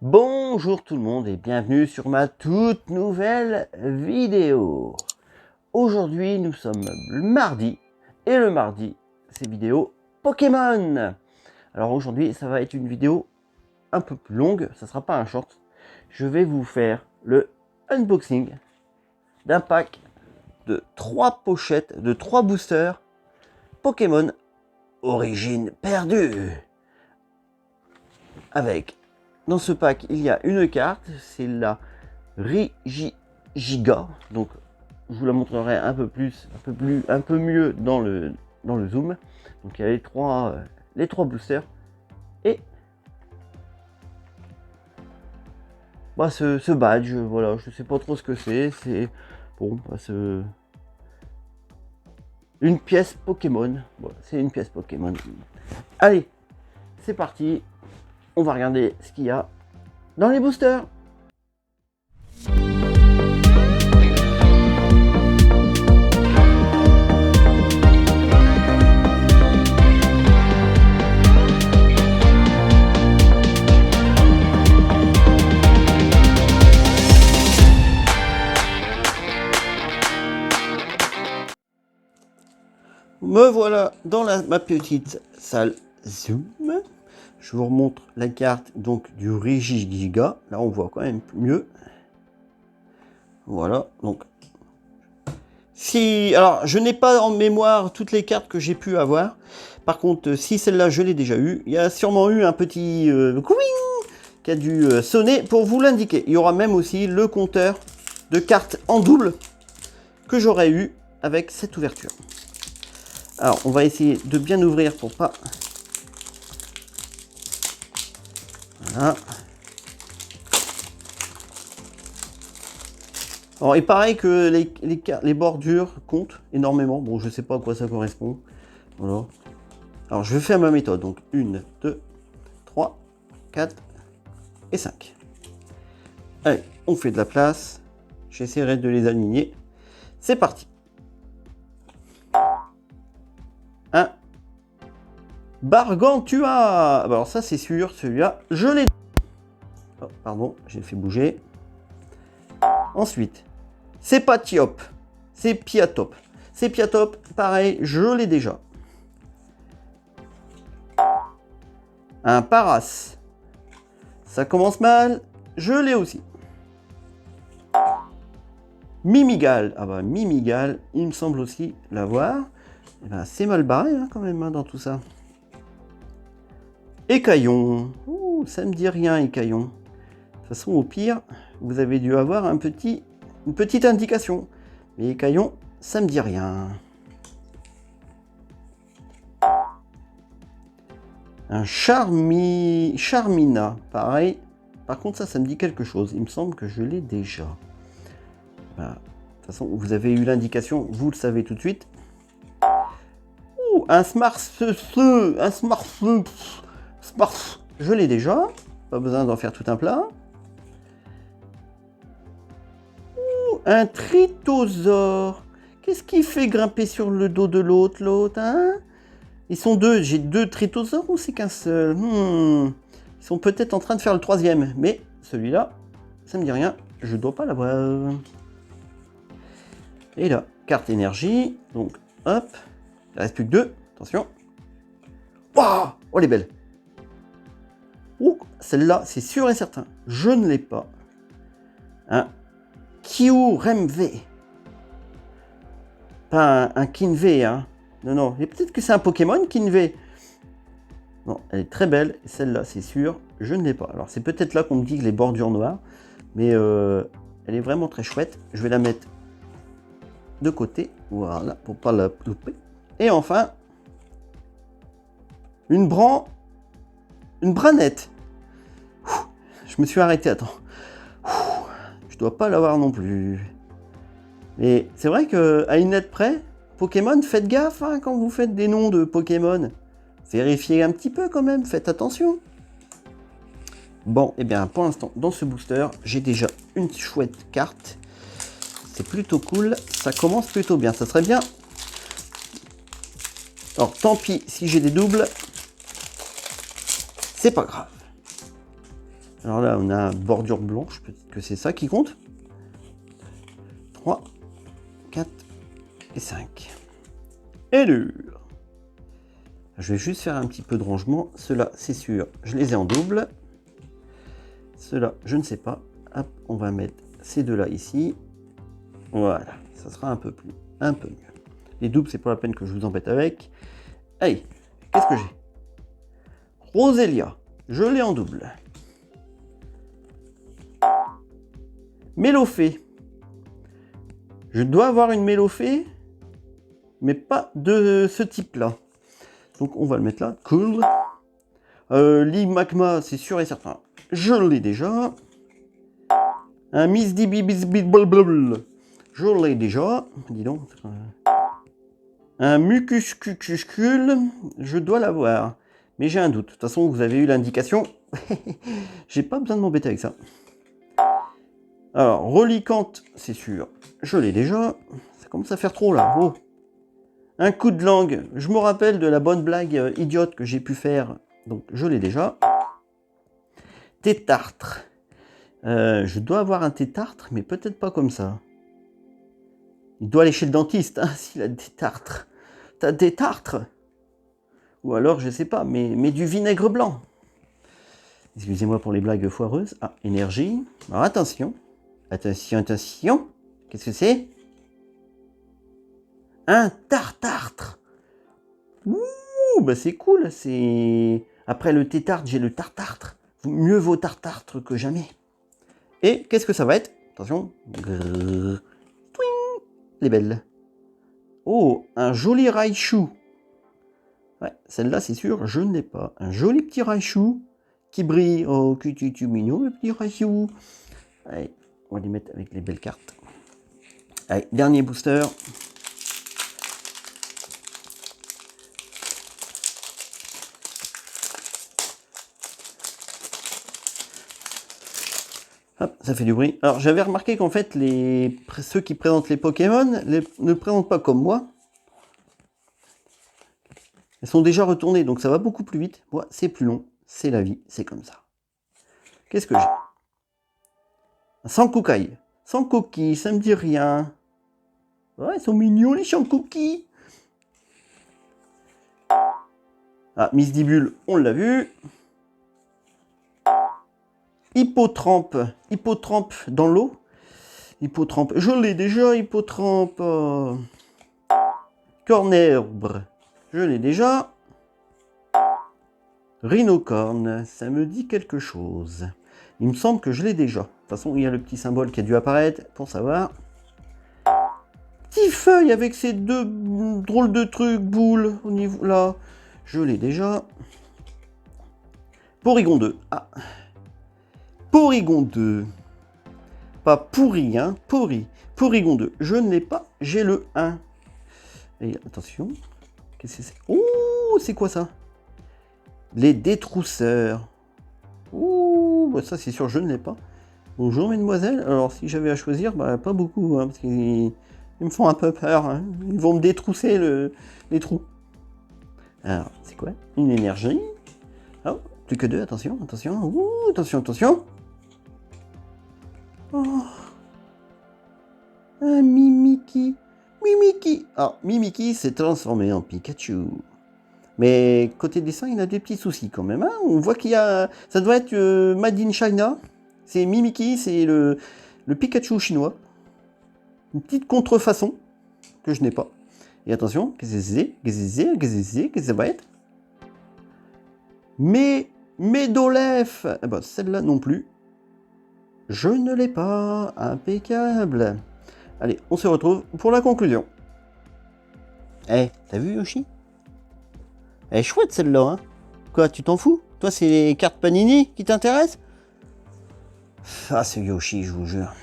Bonjour tout le monde et bienvenue sur ma toute nouvelle vidéo. Aujourd'hui nous sommes le mardi et le mardi c'est vidéo Pokémon. Alors aujourd'hui ça va être une vidéo un peu plus longue, ça sera pas un short. Je vais vous faire le unboxing d'un pack de 3 pochettes, de 3 boosters Pokémon Origine Perdue. Avec, dans ce pack, il y a une carte, c'est la Regigiga. Donc, je vous la montrerai un peu mieux dans le zoom. Donc, il y a les trois boosters. Et bah, ce badge, voilà, je sais pas trop ce que c'est. C'est bon, bah, une pièce Pokémon. Voilà, c'est une pièce Pokémon. Allez, c'est parti. On va regarder ce qu'il y a dans les boosters. Me voilà dans ma petite salle Zoom. Je vous remontre la carte donc du Regigiga. Là, on voit quand même mieux. Voilà. Donc, alors, je n'ai pas en mémoire toutes les cartes que j'ai pu avoir. Par contre, si celle-là, je l'ai déjà eu, il y a sûrement eu un petit qui a dû sonner pour vous l'indiquer. Il y aura même aussi le compteur de cartes en double que j'aurais eu avec cette ouverture. Alors, on va essayer de bien ouvrir pour pas... Voilà. Alors, il paraît que les bordures comptent énormément. Bon, je sais pas à quoi ça correspond. Voilà. Alors, je vais faire ma méthode. Donc, 1, 2, 3, 4 et 5. Allez, on fait de la place. J'essaierai de les aligner. C'est parti. Un Bargantua. Alors ça c'est sûr, celui-là, je l'ai. Oh, pardon, j'ai fait bouger. Ensuite, c'est pas Tiop, c'est Piatop. C'est Piatop, pareil, je l'ai déjà. Un Paras. Ça commence mal, je l'ai aussi. Mimigal. Ah bah Mimigal, il me semble aussi l'avoir. Eh ben, c'est mal barré hein, quand même hein, dans tout ça. Écaillon. Ouh, ça me dit rien, Écaillon. De toute façon, au pire, vous avez dû avoir une petite indication. Mais Écaillon, ça me dit rien. Un Charmina, pareil. Par contre, ça me dit quelque chose. Il me semble que je l'ai déjà. Voilà. De toute façon, vous avez eu l'indication, vous le savez tout de suite. Ouh, un Smart, je l'ai déjà. Pas besoin d'en faire tout un plat. Ouh, un Tritosaure. Qu'est-ce qui fait grimper sur le dos de l'autre, hein? Ils sont deux. J'ai deux Tritosaures ou c'est qu'un seul? Ils sont peut-être en train de faire le troisième. Mais celui-là, ça me dit rien. Je dois pas l'avoir. Et là, carte énergie. Donc, hop. Il ne reste plus que deux. Attention. Waouh! Oh, elle est belle. Ouh, celle-là, c'est sûr et certain. Je ne l'ai pas. Un Kyuremve. Pas un Kinve, hein. Non, non. Et peut-être que c'est un Pokémon Kinve. Non, elle est très belle. Celle-là, c'est sûr. Je ne l'ai pas. Alors, c'est peut-être là qu'on me dit que les bordures noires. Mais elle est vraiment très chouette. Je vais la mettre de côté. Voilà, pour ne pas la louper. Et enfin, une branette. Je me suis arrêté, attends. Je dois pas l'avoir non plus. Mais c'est vrai qu'à une lettre près, Pokémon, faites gaffe hein, quand vous faites des noms de Pokémon. Vérifiez un petit peu quand même, faites attention. Bon, et bien pour l'instant, dans ce booster, j'ai déjà une chouette carte. C'est plutôt cool, ça commence plutôt bien. Ça serait bien. Alors tant pis si j'ai des doubles. C'est pas grave. Alors là, on a bordure blanche, peut-être que c'est ça qui compte. 3, 4 et 5. Et dur. Je vais juste faire un petit peu de rangement. Ceux-là, c'est sûr, je les ai en double. Ceux-là, je ne sais pas. Hop, on va mettre ces deux-là ici. Voilà, ça sera un peu mieux. Les doubles, c'est pas la peine que je vous embête avec. Allez, qu'est-ce que j'ai? Roselia, je l'ai en double. Mélofée. Je dois avoir une mélofée, mais pas de ce type-là. Donc on va le mettre là. Cool. Lee Magma, c'est sûr et certain. Je l'ai déjà. Un Miss Dibibisbibblblbl. Je l'ai déjà. Dis donc. Un Mucuscucuscule. Je dois l'avoir. Mais j'ai un doute. De toute façon, vous avez eu l'indication. J'ai pas besoin de m'embêter avec ça. Alors, Relicante, c'est sûr. Je l'ai déjà. Ça commence à faire trop là. Oh. Un coup de langue. Je me rappelle de la bonne blague idiote que j'ai pu faire. Donc, je l'ai déjà. Tétartre. Je dois avoir un tétartre, mais peut-être pas comme ça. Il doit aller chez le dentiste, hein, s'il a des tartres. T'as des tartres? Ou alors, je sais pas, mais du vinaigre blanc. Excusez-moi pour les blagues foireuses. Ah, énergie. Alors, attention. Attention, attention. Qu'est-ce que c'est? Un tartartre. Ouh, bah c'est cool. C'est après le tétartre, j'ai le tartartre. Mieux vaut tartartre que jamais. Et qu'est-ce que ça va être? Attention. Grrr. Twing. Les belles. Oh, un joli Raichu. Ouais, celle-là, c'est sûr, je ne l'ai pas. Un joli petit Raichu qui brille. Oh, que tu mignon, le petit Raichu. Allez, on va les mettre avec les belles cartes. Allez, dernier booster. Hop, ça fait du bruit. Alors, j'avais remarqué qu'en fait, ceux qui présentent les Pokémon ne présentent pas comme moi. Elles sont déjà retournées, donc ça va beaucoup plus vite. Moi, c'est plus long. C'est la vie, c'est comme ça. Qu'est-ce que j'ai? Sans cocaille. Sans coquille, ça me dit rien. Ouais, ils sont mignons, les champs-cookies. Ah, Miss Dibule, on l'a vu. Hippotrampe. Hippotrampe dans l'eau. Hippotrampe. Je l'ai déjà, hippotrampe. Cornerbre. Je l'ai déjà. Rhinocorne. Ça me dit quelque chose. Il me semble que je l'ai déjà. De toute façon, il y a le petit symbole qui a dû apparaître pour savoir. Petit feuille avec ces deux drôles de trucs, boules, au niveau là. Je l'ai déjà. Porygon 2. Ah. Porygon 2. Pas pourri, hein. Porygon 2. Je ne l'ai pas. J'ai le 1. Et attention. Qu'est-ce que c'est? Oh, c'est quoi ça? Les détrousseurs. Ouh, bah ça c'est sûr, je ne l'ai pas. Bonjour mesdemoiselles. Alors si j'avais à choisir, bah pas beaucoup, hein, parce qu'ils me font un peu peur. Hein. Ils vont me détrousser les trous. Alors, c'est quoi? Une énergie. Oh, plus que 2, attention, attention. Ouh, attention, attention. Oh. Un Mimikyu. Mimikyu. Alors, Mimikyu s'est transformé en Pikachu. Mais côté dessin, il a des petits soucis quand même. Hein. On voit qu'il y a... Ça doit être Made in China. C'est Mimikyu, c'est le Pikachu chinois. Une petite contrefaçon que je n'ai pas. Et attention, qu'est-ce que ça va être? Mais Medolef. Eh ben, celle-là non plus. Je ne l'ai pas. Impeccable. Allez, on se retrouve pour la conclusion. Eh, t'as vu Yoshi? Elle est chouette celle-là, hein? Quoi, tu t'en fous? Toi, c'est les cartes Panini qui t'intéressent? Ah, c'est Yoshi, je vous jure.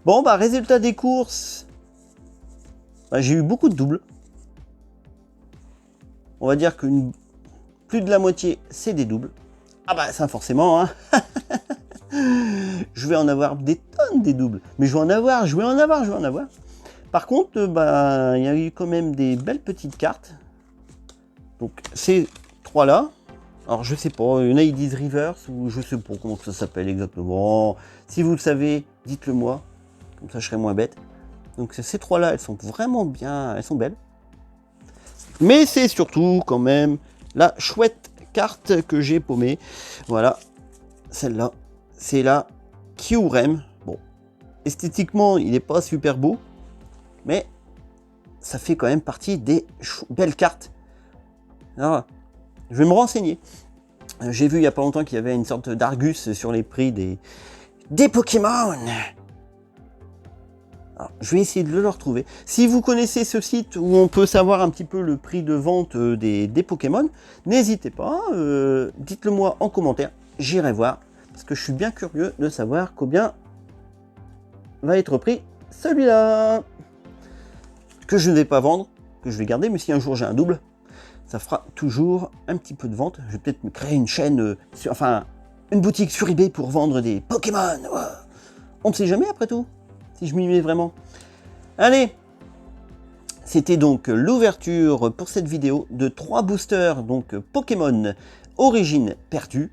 Bon, bah, résultat des courses. Bah, j'ai eu beaucoup de doubles. On va dire que plus de la moitié, c'est des doubles. Ah bah, ça, forcément, hein. Je vais en avoir des tonnes des doubles. Mais je vais en avoir. Par contre, bah, il y a eu quand même des belles petites cartes. Donc, ces trois-là. Alors je sais pas, il y en a ils disent reverse ou je sais pas comment ça s'appelle exactement. Si vous le savez, dites-le moi, comme ça je serai moins bête. Donc ces trois-là, elles sont vraiment bien, elles sont belles. Mais c'est surtout quand même la chouette carte que j'ai paumée. Voilà, celle-là, c'est la Kyurem. Bon, esthétiquement, il n'est pas super beau, mais ça fait quand même partie des belles cartes. Alors, je vais me renseigner. J'ai vu il n'y a pas longtemps qu'il y avait une sorte d'argus sur les prix des Pokémon. Alors, je vais essayer de le retrouver. Si vous connaissez ce site où on peut savoir un petit peu le prix de vente des Pokémon, n'hésitez pas, dites-le moi en commentaire, j'irai voir, parce que je suis bien curieux de savoir combien va être pris celui-là, que je ne vais pas vendre, que je vais garder, mais si un jour j'ai un double, ça fera toujours un petit peu de vente. Je vais peut-être me créer une chaîne, une boutique sur eBay pour vendre des Pokémon. On ne sait jamais après tout, si je m'y mets vraiment. Allez, c'était donc l'ouverture pour cette vidéo de 3 boosters, donc Pokémon Origine perdue.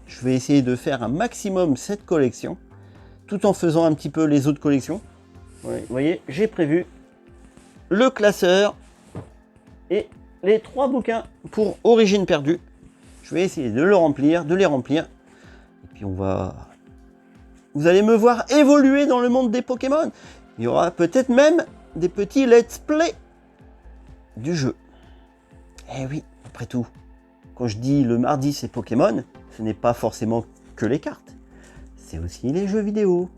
Je vais essayer de faire un maximum cette collection, tout en faisant un petit peu les autres collections. Ouais, vous voyez, j'ai prévu le classeur et les 3 bouquins pour Origine perdue. Je vais essayer de les remplir. Et puis vous allez me voir évoluer dans le monde des Pokémon. Il y aura peut-être même des petits let's play du jeu. Eh oui, après tout, quand je dis le mardi c'est Pokémon, ce n'est pas forcément que les cartes. C'est aussi les jeux vidéo.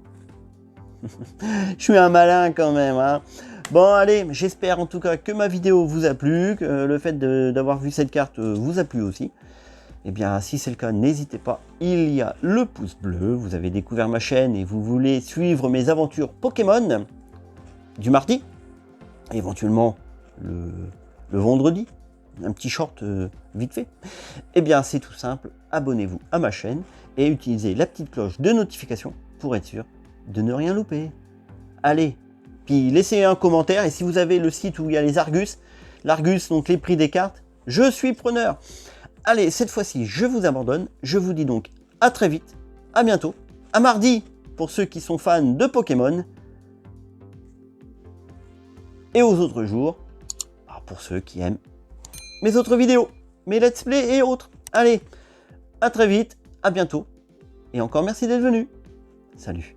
Je suis un malin quand même, hein. Bon allez, j'espère en tout cas que ma vidéo vous a plu, que le fait d'avoir vu cette carte vous a plu aussi. Eh bien, si c'est le cas, n'hésitez pas, il y a le pouce bleu, vous avez découvert ma chaîne et vous voulez suivre mes aventures Pokémon du mardi, éventuellement le vendredi, un petit short vite fait. Eh bien, c'est tout simple, abonnez-vous à ma chaîne et utilisez la petite cloche de notification pour être sûr de ne rien louper. Allez, puis laissez un commentaire et si vous avez le site où il y a les Argus, l'Argus, donc les prix des cartes, je suis preneur. Allez, cette fois-ci, je vous abandonne. Je vous dis donc à très vite, à bientôt, à mardi pour ceux qui sont fans de Pokémon. Et aux autres jours, pour ceux qui aiment mes autres vidéos, mes let's play et autres. Allez, à très vite, à bientôt. Et encore merci d'être venu. Salut.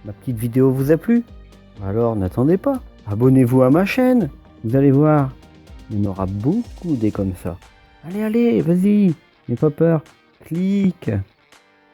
Ma petite vidéo vous a plu? Alors n'attendez pas, abonnez-vous à ma chaîne. Vous allez voir. Il y en aura beaucoup des comme ça. Allez, allez, vas-y, n'aie pas peur. Clique.